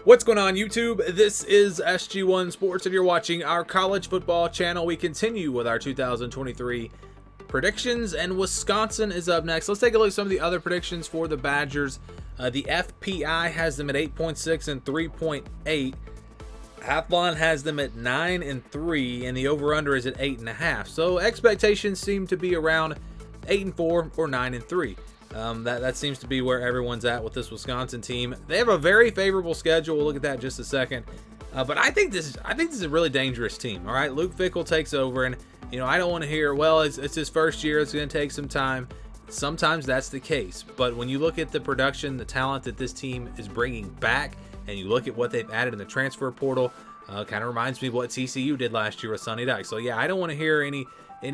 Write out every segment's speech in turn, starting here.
What's going on, YouTube? This is SG1 Sports, and you're watching our college football channel. We continue with our 2023 predictions, and Wisconsin is up next. Let's take a look at some of the other predictions for the Badgers. The FPI has them at 8.6 and 3.8. Athlon has them at 9 and 3, and the over/under is at 8.5. So expectations seem to be around 8 and 4 or 9 and 3. That seems to be where everyone's at with this Wisconsin team. They have a very favorable schedule. We'll look at that in just a second. But I think this is a really dangerous team. All right, Luke Fickell takes over, and I don't want to hear, well, it's his first year, it's going to take some time. Sometimes that's the case, but when you look at the production, the talent that this team is bringing back, and you look at what they've added in the transfer portal, kind of reminds me of what TCU did last year with Sonny Dykes. So yeah, I don't want to hear any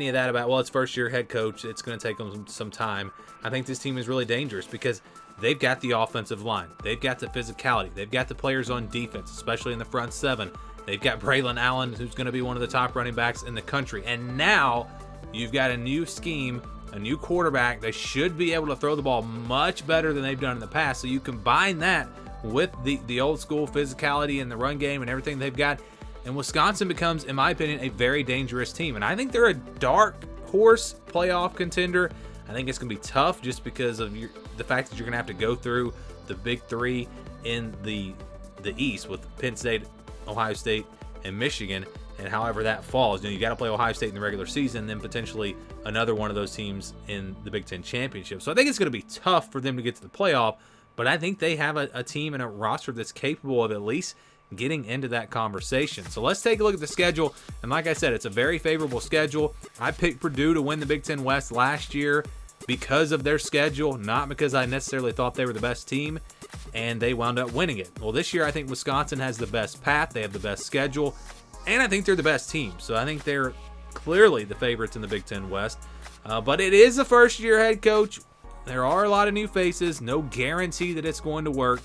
of that about, well, it's first year head coach, it's going to take them some time. I think this team is really dangerous because they've got the offensive line, they've got the physicality, they've got the players on defense, especially in the front seven. They've got Braylon Allen, who's going to be one of the top running backs in the country, and now you've got a new scheme, a new quarterback. They should be able to throw the ball much better than they've done in the past. So you combine that with the old school physicality and the run game and everything they've got, and Wisconsin becomes, in my opinion, a very dangerous team. And I think they're a dark horse playoff contender. I think it's going to be tough just because of the fact that you're going to have to go through the big three in the East with Penn State, Ohio State, and Michigan. And however that falls, you got to play Ohio State in the regular season, then potentially another one of those teams in the Big Ten championship. So I think it's going to be tough for them to get to the playoff, but I think they have a team and a roster that's capable of at least getting into that conversation. So let's take a look at the schedule. And like I said, it's a very favorable schedule. I picked Purdue to win the Big Ten West last year because of their schedule, not because I necessarily thought they were the best team, and they wound up winning it. Well, this year I think Wisconsin has the best path, they have the best schedule, and I think they're the best team. So I think they're clearly the favorites in the Big Ten West. But it is a first-year head coach. There are a lot of new faces. No guarantee that it's going to work.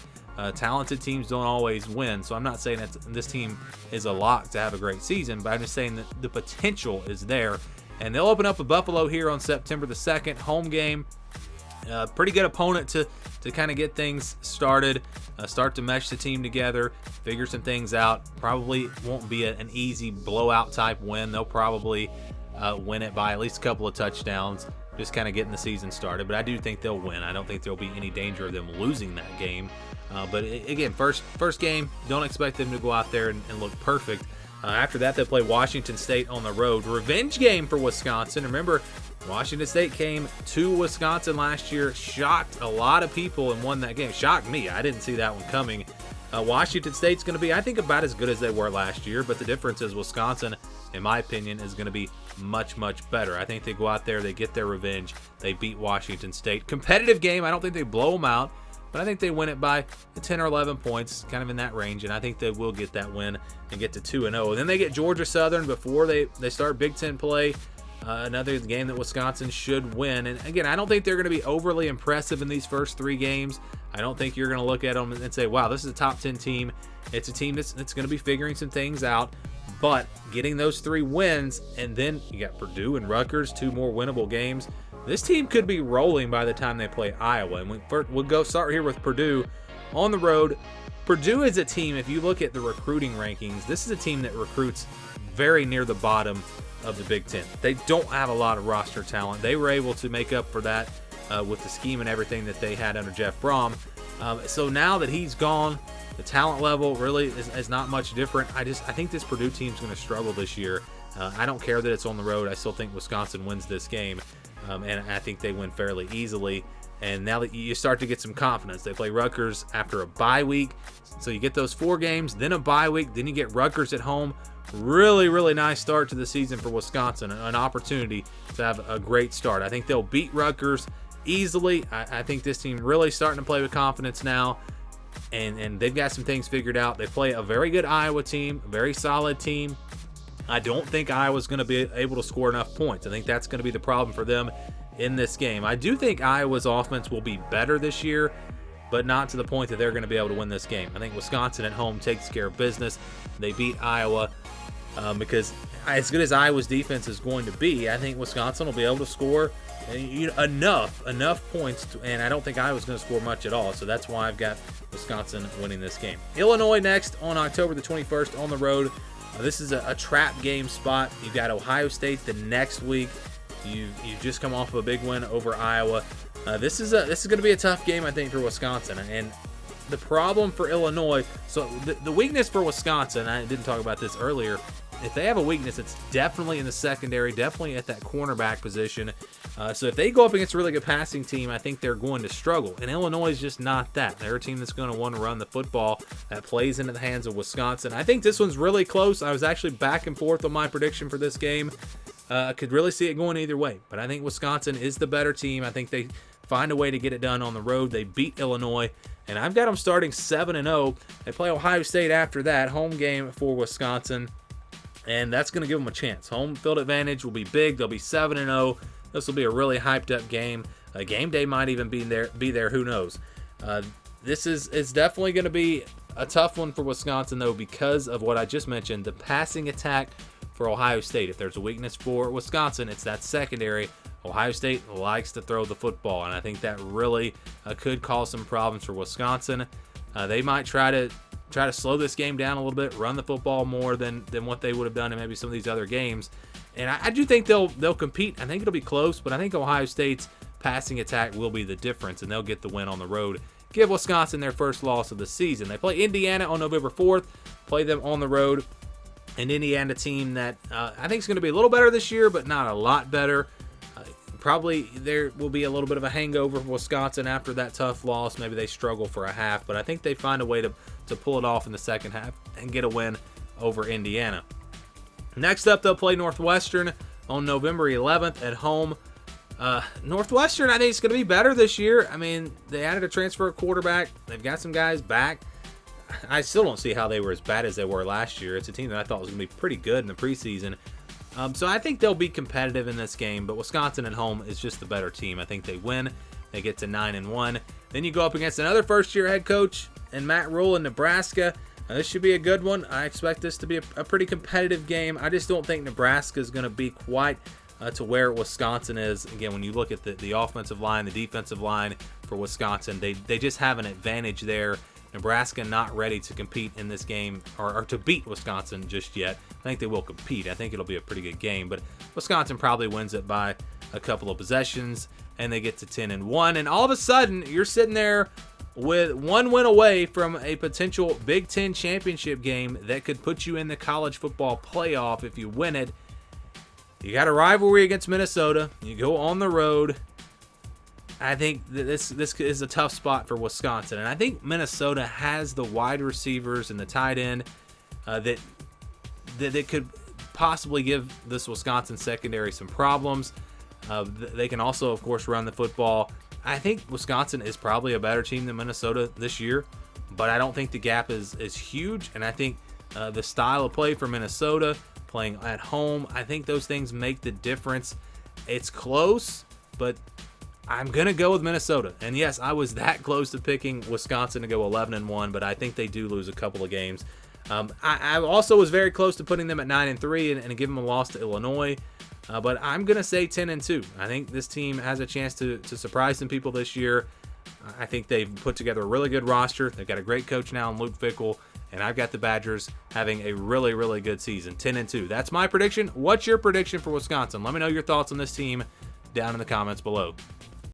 Talented teams don't always win. So I'm not saying that this team is a lock to have a great season, but I'm just saying that the potential is there. And they'll open up a Buffalo here on September the 2nd. Home game. Pretty good opponent to kind of get things started, start to mesh the team together, figure some things out. Probably won't be an easy blowout type win. They'll probably win it by at least a couple of touchdowns, just kind of getting the season started. But I do think they'll win. I don't think there'll be any danger of them losing that game. But again, first game, don't expect them to go out there and look perfect. After that, they'll play Washington State on the road. Revenge game for Wisconsin. Remember, Washington State came to Wisconsin last year, shocked a lot of people and won that game. Shocked me. I didn't see that one coming. Washington State's going to be, I think, about as good as they were last year, but the difference is Wisconsin, in my opinion, is going to be much, much better. I think they go out there, they get their revenge, they beat Washington State. Competitive game. I don't think they blow them out, but I think they win it by 10 or 11 points, kind of in that range, and I think they will get that win and get to 2-0. Then they get Georgia Southern before they start Big Ten play. Another game that Wisconsin should win. And again, I don't think they're going to be overly impressive in these first three games. I don't think you're going to look at them and say, wow, this is a top 10 team. It's a team that's going to be figuring some things out. But getting those three wins, and then you got Purdue and Rutgers, two more winnable games. This team could be rolling by the time they play Iowa. And we'll go start here with Purdue on the road. Purdue is a team, if you look at the recruiting rankings, this is a team that recruits very near the bottom of the Big Ten. They don't have a lot of roster talent. They were able to make up for that with the scheme and everything that they had under Jeff Brom. So now that he's gone, the talent level really is not much different. I think this Purdue team's going to struggle this year. I don't care that it's on the road. I still think Wisconsin wins this game, and I think they win fairly easily. And now that you start to get some confidence, they play Rutgers after a bye week. So you get those 4 games, then a bye week, then you get Rutgers at home. Really, really nice start to the season for Wisconsin. An opportunity to have a great start. I think they'll beat Rutgers easily. I think this team really starting to play with confidence now. And they've got some things figured out. They play a very good Iowa team, a very solid team. I don't think Iowa's going to be able to score enough points. I think that's going to be the problem for them in this game. I do think Iowa's offense will be better this year, but not to the point that they're going to be able to win this game. I think Wisconsin at home takes care of business. They beat Iowa because as good as Iowa's defense is going to be, I think Wisconsin will be able to score enough points, and I don't think Iowa's going to score much at all. So that's why I've got Wisconsin winning this game. Illinois next on October the 21st on the road. This is a trap game spot. You've got Ohio State the next week. You just come off of a big win over Iowa. This is going to be a tough game, I think, for Wisconsin. And the problem for Illinois, so the weakness for Wisconsin, I didn't talk about this earlier. If they have a weakness, it's definitely in the secondary, definitely at that cornerback position. So if they go up against a really good passing team, I think they're going to struggle. And Illinois is just not that. They're a team that's going to want to run the football that plays into the hands of Wisconsin. I think this one's really close. I was actually back and forth on my prediction for this game. I could really see it going either way. But I think Wisconsin is the better team. I think they find a way to get it done on the road. They beat Illinois. And I've got them starting 7-0. They play Ohio State after that. Home game for Wisconsin. And that's going to give them a chance. Home field advantage will be big. They'll be 7-0. This will be a really hyped up game. Game day might even be there. Who knows? This is definitely going to be a tough one for Wisconsin, though, because of what I just mentioned, the passing attack for Ohio State. If there's a weakness for Wisconsin, it's that secondary. Ohio State likes to throw the football, and I think that really could cause some problems for Wisconsin. They might try to slow this game down a little bit, run the football more than what they would have done in maybe some of these other games. And I do think they'll compete. I think it'll be close, but I think Ohio State's passing attack will be the difference, and they'll get the win on the road. Give Wisconsin their first loss of the season. They play Indiana on November 4th, play them on the road. An Indiana team that I think is going to be a little better this year, but not a lot better. Probably there will be a little bit of a hangover for Wisconsin after that tough loss. Maybe they struggle for a half, but I think they find a way to pull it off in the second half and get a win over Indiana. Next up, they'll play Northwestern on November 11th at home. Northwestern, I think, is going to be better this year. I mean, they added a transfer quarterback. They've got some guys back. I still don't see how they were as bad as they were last year. It's a team that I thought was going to be pretty good in the preseason. So I think they'll be competitive in this game, but Wisconsin at home is just the better team. I think they win. They get to 9-1. Then you go up against another first-year head coach and Matt Rule in Nebraska. This should be a good one. I expect this to be a pretty competitive game. I just don't think Nebraska is going to be quite to where Wisconsin is. Again, when you look at the offensive line, the defensive line for Wisconsin, they just have an advantage there. Nebraska not ready to compete in this game or to beat Wisconsin just yet. I think they will compete. I think it'll be a pretty good game, but Wisconsin probably wins it by a couple of possessions, and they get to 10-1. And all of a sudden, you're sitting there with one win away from a potential Big Ten championship game that could put you in the college football playoff if you win it. You got a rivalry against Minnesota. You go on the road. I think that this is a tough spot for Wisconsin, and I think Minnesota has the wide receivers and the tight end that could possibly give this Wisconsin secondary some problems. They can also, of course, run the football. I think Wisconsin is probably a better team than Minnesota this year, but I don't think the gap is huge, and I think the style of play for Minnesota, playing at home, I think those things make the difference. It's close, but I'm going to go with Minnesota. And yes, I was that close to picking Wisconsin to go 11-1, but I think they do lose a couple of games. I also was very close to putting them at 9-3 and giving them a loss to Illinois. But I'm going to say 10-2. I think this team has a chance to surprise some people this year. I think they've put together a really good roster. They've got a great coach now in Luke Fickell. And I've got the Badgers having a really, really good season, 10-2. That's my prediction. What's your prediction for Wisconsin? Let me know your thoughts on this team down in the comments below.